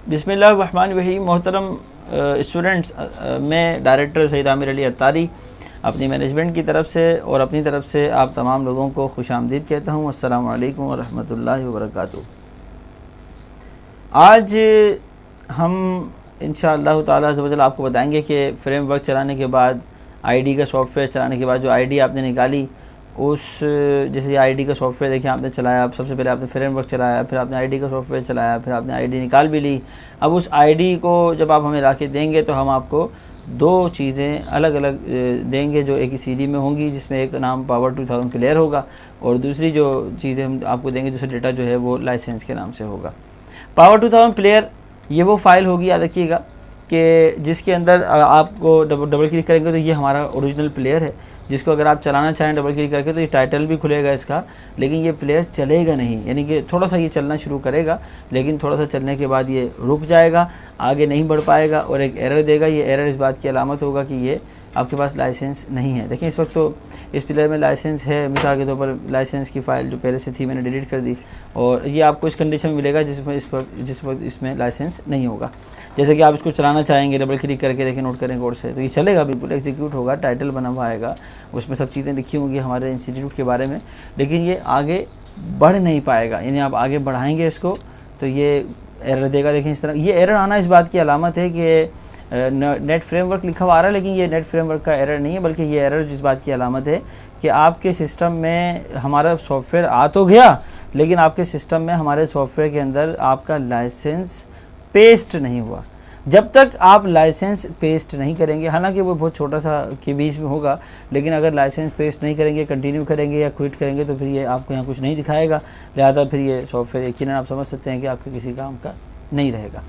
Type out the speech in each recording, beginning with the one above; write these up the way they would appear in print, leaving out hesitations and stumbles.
बिस्मिल्लाहिर्रहमानिर्रहीम। मोहतरम स्टूडेंट्स, मैं डायरेक्टर सैयद आमिर अली अत्तारी अपनी मैनेजमेंट की तरफ से और अपनी तरफ से आप तमाम लोगों को खुशामदीद कहता हूँ। अस्सलामु अलैकुम व रहमतुल्लाहि व बरकातुहू। आज हम इंशाअल्लाह ताला अज़्ज़ व जल आपको बताएंगे कि फ्रेमवर्क चलाने के बाद, आईडी का सॉफ्टवेयर चलाने के बाद जो आईडी आपने निकाली, उस जैसे आईडी का सॉफ्टवेयर देखिए आपने चलाया, सबसे पहले आपने फ्रेमवर्क चलाया, फिर आपने आईडी का सॉफ्टवेयर चलाया, फिर आपने आईडी निकाल भी ली। अब उस आईडी को जब आप हमें लाके देंगे तो हम आपको दो चीज़ें अलग अलग देंगे जो एक ही सीडी में होंगी, जिसमें एक नाम पावर 2000 प्लेयर होगा और दूसरी जो चीज़ें हम आपको देंगे, दूसरा डेटा जो है वो लाइसेंस के नाम से होगा। पावर 2000 प्लेयर ये वो फाइल होगी, याद रखिएगा, कि जिसके अंदर आपको डबल क्लिक करेंगे तो ये हमारा ओरिजिनल प्लेयर है, जिसको अगर आप चलाना चाहें डबल क्लिक करके तो ये टाइटल भी खुलेगा इसका, लेकिन ये प्लेयर चलेगा नहीं। यानी कि थोड़ा सा ये चलना शुरू करेगा, लेकिन थोड़ा सा चलने के बाद ये रुक जाएगा, आगे नहीं बढ़ पाएगा और एक एरर देगा। ये एरर इस बात की अलामत होगा कि ये आपके पास लाइसेंस नहीं है। देखिए इस वक्त तो इस प्लेयर में लाइसेंस है, मिसाल के तौर पर लाइसेंस की फ़ाइल जो पहले से थी मैंने डिलीट कर दी, और ये आपको इस कंडीशन में मिलेगा जिस वक्त इसमें लाइसेंस नहीं होगा। जैसे कि आप इसको चलाना चाहेंगे डबल क्लिक करके, देखिए नोट करें कोड से, तो ये चलेगा, बिल्कुल एग्जीक्यूट होगा, टाइटल बना हुआ आएगा, उसमें सब चीज़ें लिखी होंगी हमारे इंस्टीट्यूट के बारे में, लेकिन ये आगे बढ़ नहीं पाएगा। यानी आप आगे बढ़ाएंगे इसको तो ये एरर देगा। देखिए इस तरह ये एरर आना इस बात की अलामत है कि नेट फ्रेमवर्क लिखा हुआ आ रहा है, लेकिन ये नेट फ्रेमवर्क का एरर नहीं है, बल्कि ये एरर जिस बात की अलामत है कि आपके सिस्टम में हमारा सॉफ्टवेयर आ तो गया, लेकिन आपके सिस्टम में हमारे सॉफ्टवेयर के अंदर आपका लाइसेंस पेस्ट नहीं हुआ। जब तक आप लाइसेंस पेस्ट नहीं करेंगे, हालांकि वो बहुत छोटा सा के बीच में होगा, लेकिन अगर लाइसेंस पेस्ट नहीं करेंगे, कंटिन्यू करेंगे या क्विट करेंगे, तो फिर ये आपको यहाँ कुछ नहीं दिखाएगा। लिहाजा फिर ये सॉफ्टवेयर यकीनन आप समझ सकते हैं कि आपके किसी काम का नहीं रहेगा।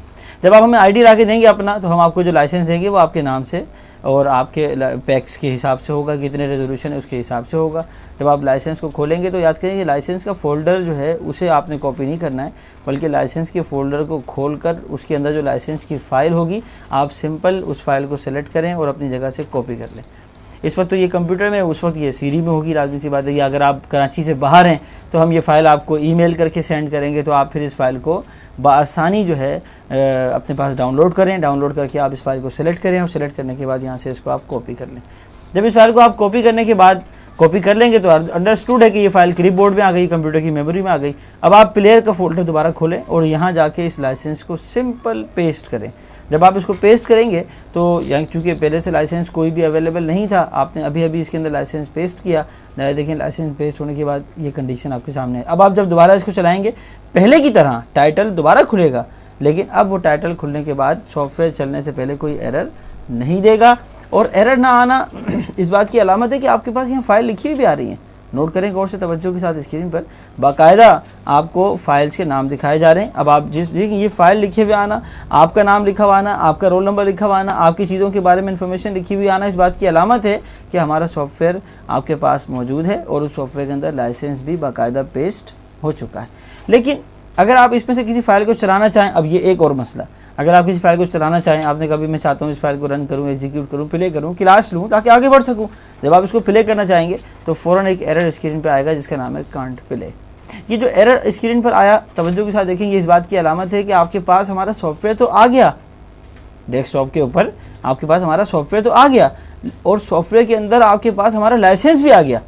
जब आप हमें आईडी ला के देंगे अपना, तो हम आपको जो लाइसेंस देंगे वो आपके नाम से और आपके पैक्स के हिसाब से होगा, कितने रेजोल्यूशन है उसके हिसाब से होगा। जब आप लाइसेंस को खोलेंगे तो याद करें, लाइसेंस का फ़ोल्डर जो है उसे आपने कॉपी नहीं करना है, बल्कि लाइसेंस के फ़ोल्डर को खोलकर उसके अंदर जो लाइसेंस की फ़ाइल होगी, आप सिंपल उस फाइल को सेलेक्ट करें और अपनी जगह से कॉपी कर लें। इस वक्त तो ये कंप्यूटर में, उस वक्त ये सीडी में होगी। लाजमी सी बात है कि अगर आप कराची से बाहर हैं तो हम ये फ़ाइल आपको ईमेल करके सेंड करेंगे, तो आप फिर इस फाइल को बआसानी जो है अपने पास डाउनलोड करें। डाउनलोड करके आप इस फाइल को सेलेक्ट करें और सेलेक्ट करने के बाद यहाँ से इसको आप कॉपी कर लें। जब इस फाइल को आप कॉपी करने के बाद कॉपी कर लेंगे तो अंडरस्टूड है कि ये फाइल क्लिपबोर्ड में आ गई, कंप्यूटर की मेमोरी में आ गई। अब आप प्लेयर का फोल्डर दोबारा खोलें और यहाँ जाके इस लाइसेंस को सिंपल पेस्ट करें। जब आप इसको पेस्ट करेंगे तो यहाँ चूँकि पहले से लाइसेंस कोई भी अवेलेबल नहीं था, आपने अभी अभी इसके अंदर लाइसेंस पेस्ट किया, देखें लाइसेंस पेस्ट होने के बाद ये कंडीशन आपके सामने है। अब आप जब दोबारा इसको चलाएंगे, पहले की तरह टाइटल दोबारा खुलेगा, लेकिन अब वो टाइटल खुलने के बाद सॉफ्टवेयर चलने से पहले कोई एरर नहीं देगा। और एरर ना आना इस बात की अलामत है कि आपके पास यहाँ फ़ाइल लिखी हुई भी आ रही है। नोट करें गौर से, तवज्जो के साथ स्क्रीन पर बाकायदा आपको फ़ाइल्स के नाम दिखाए जा रहे हैं। अब आप जिस ये फ़ाइल लिखे हुए आना, आपका नाम लिखा हुआ आना, आपका रोल नंबर लिखा हुआ आना, आपकी चीज़ों के बारे में इंफॉर्मेशन लिखी हुई आना, इस बात की अलामत है कि हमारा सॉफ्टवेयर आपके पास मौजूद है और उस सॉफ्टवेयर के अंदर लाइसेंस भी बाकायदा पेस्ट हो चुका है। लेकिन अगर आप इसमें से किसी फ़ाइल को चलाना चाहें, अब ये एक और मसला, अगर आप किसी फ़ाइल को चलाना चाहें, आपने कभी मैं चाहता हूँ इस फाइल को रन करूँ, एग्जीक्यूट करूँ, प्ले करूँ, क्लास लूँ ताकि आगे बढ़ सकूँ। जब आप इसको प्ले करना चाहेंगे तो फ़ौरन एक एरर स्क्रीन पर आएगा जिसका नाम है कांट प्ले। ये जो एरर स्क्रीन पर आया, तवज्जो के साथ देखेंगे, इस बात की अलामत है कि आपके पास हमारा सॉफ्टवेयर तो आ गया, डेस्कटॉप के ऊपर आपके पास हमारा सॉफ्टवेयर तो आ गया और सॉफ्टवेयर के अंदर आपके पास हमारा लाइसेंस भी आ गया,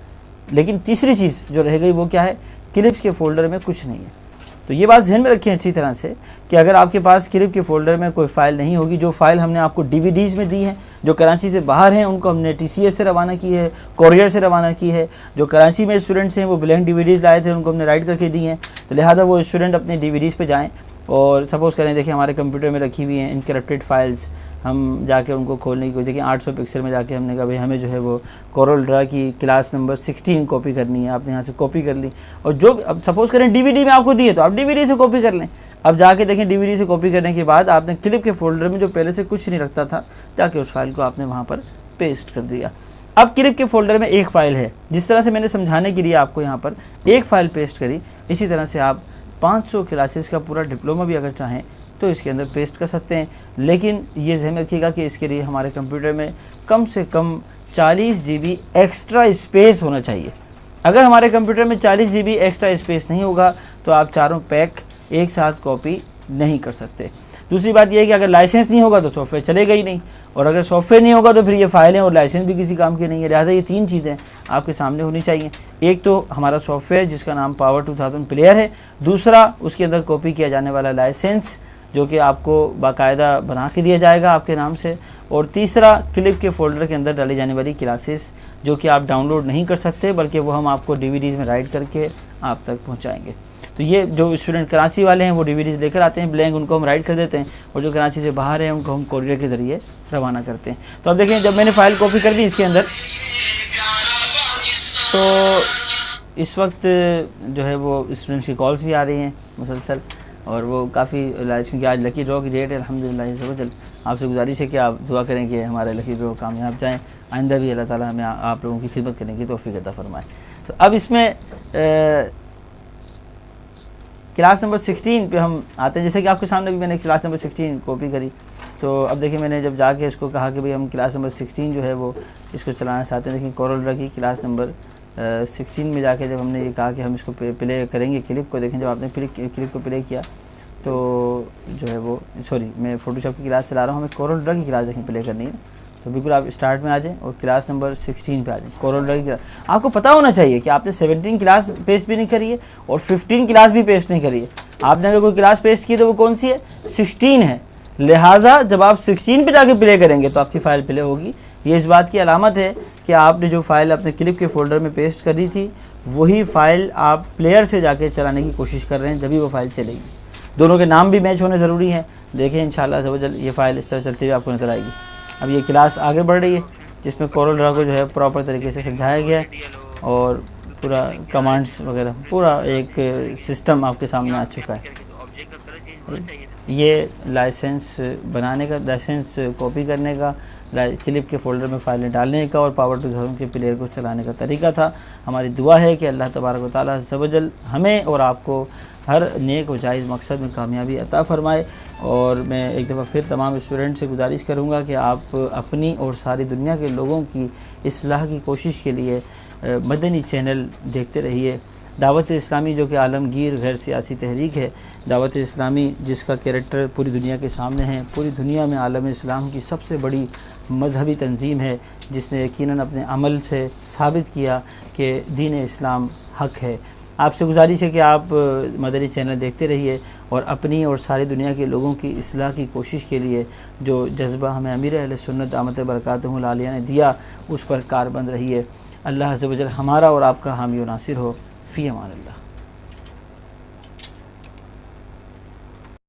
लेकिन तीसरी चीज़ जो रह गई वो क्या है, क्लिप्स के फ़ोल्डर में कुछ नहीं है। तो ये बात ध्यान में रखें अच्छी तरह से कि अगर आपके पास क्लिप के फ़ोल्डर में कोई फ़ाइल नहीं होगी, जो फ़ाइल हमने आपको डीवीडीज़ में दी है, जो कराची से बाहर हैं उनको हमने टीसीएस से रवाना की है, कोरियर से रवाना की है, जो कराची में स्टूडेंट्स हैं वो ब्लैंक डीवीडीज़ लाए थे उनको हमने राइट करके दी हैं, तो लिहाजा वो स्टूडेंट अपने डीवीडीज़ पे जाएँ और सपोज़ करें, देखिए हमारे कंप्यूटर में रखी हुई हैं इनकरप्टेड फाइल्स, हम जाके उनको खोलने की कोशिश, देखिए 800 पिक्सल में जाके हमने कहा भाई हमें जो है वो कोरल ड्रा की क्लास नंबर 16 कॉपी करनी है, आपने यहाँ से कॉपी कर ली, और जो अब सपोज़ करें डीवीडी में आपको दी है तो आप डीवीडी से कॉपी कर लें। अब जाके देखें डीवीडी से कॉपी करने के बाद आपने क्लिप के फ़ोल्डर में जो पहले से कुछ नहीं रखता था, जाके उस फाइल को आपने वहाँ पर पेस्ट कर दिया। अब क्लिप के फ़ोल्डर में एक फ़ाइल है, जिस तरह से मैंने समझाने के लिए आपको यहाँ पर एक फ़ाइल पेस्ट करी, इसी तरह से आप 500 क्लासेस का पूरा डिप्लोमा भी अगर चाहें तो इसके अंदर पेस्ट कर सकते हैं। लेकिन ये ध्यान रखिएगा कि इसके लिए हमारे कंप्यूटर में कम से कम 40 GB एक्स्ट्रा स्पेस होना चाहिए। अगर हमारे कंप्यूटर में 40 GB एक्स्ट्रा स्पेस नहीं होगा तो आप चारों पैक एक साथ कॉपी नहीं कर सकते। दूसरी बात यह है कि अगर लाइसेंस नहीं होगा तो सॉफ्टवेयर चलेगा ही नहीं, और अगर सॉफ्टवेयर नहीं होगा तो फिर ये फाइलें और लाइसेंस भी किसी काम की नहीं है। लिहाजा ये 3 चीज़ें आपके सामने होनी चाहिए। एक तो हमारा सॉफ्टवेयर जिसका नाम पावर 2000 प्लेयर है, दूसरा उसके अंदर कॉपी किया जाने वाला लाइसेंस जो कि आपको बाकायदा बना के दिया जाएगा आपके नाम से, और तीसरा क्लिप के फोल्डर के अंदर डाली जाने वाली क्लासेस जो कि आप डाउनलोड नहीं कर सकते, बल्कि वो हम आपको DVDs में राइट करके आप तक पहुंचाएंगे। तो ये जो स्टूडेंट कराची वाले हैं वो DVDs लेकर आते हैं ब्लैंक, उनको हम राइट कर देते हैं, और जो कराची से बाहर हैं उनको हम कोरियर के ज़रिए रवाना करते हैं। तो अब देखें, जब मैंने फ़ाइल कॉपी कर दी इसके अंदर, तो इस वक्त जो है वो स्टूडेंट्स की कॉल्स भी आ रही हैं मुसलसल, और वो काफ़ी क्योंकि आज लकी ड्रॉ की डेट है अल्हम्दुलिल्लाह। आपसे गुजारिश है कि आप दुआ करें कि हमारे लकी ड्रॉ कामयाब जाएँ, आइंदा भी अल्लाह ताला हमें आप लोगों की खिदमत करने की तौफीक अता फरमाए। तो अब इसमें क्लास नंबर 16 पे हम आते हैं। जैसे कि आपके सामने भी मैंने क्लास नंबर 16 कॉपी करी, तो अब देखिए मैंने जब जाके इसको कहा कि भाई हम क्लास नंबर 16 जो है वो इसको चलाना चाहते हैं। देखिए कोरल ड्रा की क्लास नंबर 16 में जाके जब हमने ये कहा कि हम इसको प्ले करेंगे क्लिप को, देखें जब आपने क्लिप को प्ले किया तो जो है वो, सॉरी मैं फोटोशॉप की क्लास चला रहा हूँ, हमें कोरल ड्रा की क्लास देखें प्ले करनी है। तो बिल्कुल आप स्टार्ट में आ जाएं और क्लास नंबर 16 पे आ जाएं, कोरल ड्रा की क्लास। आपको पता होना चाहिए कि आपने 17 क्लास पेस्ट भी नहीं करी है और 15 क्लास भी पेस्ट नहीं करी है। आपने अगर कोई क्लास पेस्ट की तो वो कौन सी है? 16 है। लिहाजा जब आप 16 पे जाके प्ले करेंगे तो आपकी फ़ाइल प्ले होगी। ये इस बात की अलामत है कि आपने जो फ़ाइल अपने क्लिप के फोल्डर में पेस्ट करी थी वही फ़ाइल आप प्लेयर से जाके चलाने की कोशिश कर रहे हैं, जब भी वो फ़ाइल चलेगी। दोनों के नाम भी मैच होने ज़रूरी हैं। देखें इंशाअल्लाह अज़्ज़ ये फ़ाइल इस तरह चलती हुई आपको नज़र आएगी। अब ये क्लास आगे बढ़ रही है जिसमें कोरल ड्रा को जो है प्रॉपर तरीके से समझाया गया है और पूरा कमांड्स वगैरह पूरा एक सिस्टम आपके सामने आ चुका है। ये लाइसेंस बनाने का, लाइसेंस कॉपी करने का, क्लिप के फोल्डर में फ़ाइलें डालने का और पावर 2000 के प्लेयर को चलाने का तरीका था। हमारी दुआ है कि अल्लाह तबारक व तआला अज़्ज़ व जल हमें और आपको हर नेक व जायज़ मकसद में कामयाबी अता फ़रमाए। और मैं एक दफ़ा फिर तमाम स्टूडेंट से गुजारिश करूँगा कि आप अपनी और सारी दुनिया के लोगों की इस्लाह की कोशिश के लिए मदनी चैनल देखते रहिए। दावत इस्लामी जो कि आलमगीर गैर सियासी तहरीक है, दावत इस्लामी जिसका कैरेक्टर पूरी दुनिया के सामने है, पूरी दुनिया में आलम इस्लाम की सबसे बड़ी मजहबी तंजीम है, जिसने यकीनन अपने अमल से साबित किया कि दीन इस्लाम हक़ है। आपसे गुजारिश है कि आप मदनी चैनल देखते रहिए और अपनी और सारी दुनिया के लोगों की इस्लाह की कोशिश के लिए जो जज्बा हमें अमीर अहले सुन्नत दामत बरकातुहुल आलिया ने दिया उस पर कारबंद रहिए। अल्लाह अज़्ज़ व जल हमारा और आपका हामी व नासिर हो। फ़ी अमान अल्लाह।